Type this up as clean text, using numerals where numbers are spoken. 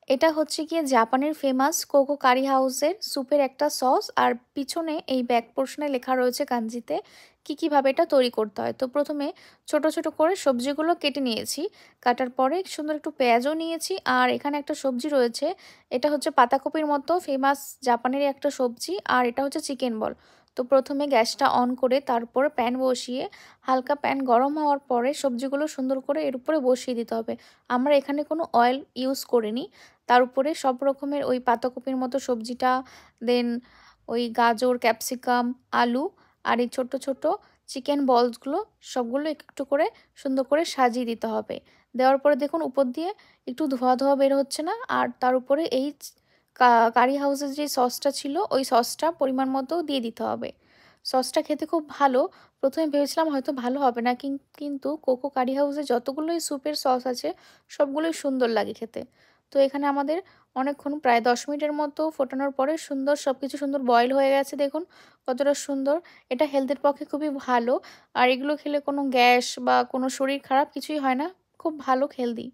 এটা হচ্ছে গিয়ে জাপানের ফেমাস কোকো কারি হাউসের স্যুপের একটা সস, আর পিছনে এই ব্যাক পোর্শনে লেখা রয়েছে কাঞ্জিতে কীভাবে এটা তৈরি করতে হয়। তো প্রথমে ছোট ছোট করে সবজিগুলো কেটে নিয়েছি, কাটার পরে সুন্দর একটু পেঁয়াজও নিয়েছি। আর এখানে একটা সবজি রয়েছে, এটা হচ্ছে পাতাকপির মতো ফেমাস জাপানেরই একটা সবজি, আর এটা হচ্ছে চিকেন বল। তো প্রথমে গ্যাসটা অন করে তারপর প্যান বসিয়ে হালকা প্যান গরম হওয়ার পরে সবজিগুলো সুন্দর করে এর উপরে বসিয়ে দিতে হবে। আমরা এখানে কোনো অয়েল ইউজ করিনি। তার উপরে সব রকমের ওই পাতাকপির মতো সবজিটা, দেন ওই গাজর, ক্যাপসিকাম, আলু, আর এই ছোট্ট ছোট্ট চিকেন বলসগুলো সবগুলো একটু করে সুন্দর করে সাজিয়ে দিতে হবে। দেওয়ার পরে দেখুন উপর দিয়ে একটু ধোয়া ধোয়া বের হচ্ছে না, আর তার উপরে এই কারি হাউসের যে সসটা ছিল ওই সসটা পরিমাণ মতো দিয়ে দিতে হবে। সসটা খেতে খুব ভালো। প্রথমে ভেবেছিলাম হয়তো ভালো হবে না, কিন্তু কোকো কারি হাউসে যতগুলোই স্যুপের সস আছে সবগুলোই সুন্দর লাগে খেতে। তো এখানে আমাদের অনেকক্ষণ প্রায় 10 মিনিটের মতো ফোটানোর পরে সুন্দর সব কিছু সুন্দর বয়েল হয়ে গেছে, দেখুন কতটা সুন্দর। এটা হেলথের পক্ষে খুবই ভালো, আর এগুলো খেলে কোনো গ্যাস বা কোনো শরীর খারাপ কিছুই হয় না, খুব ভালো হেলদি।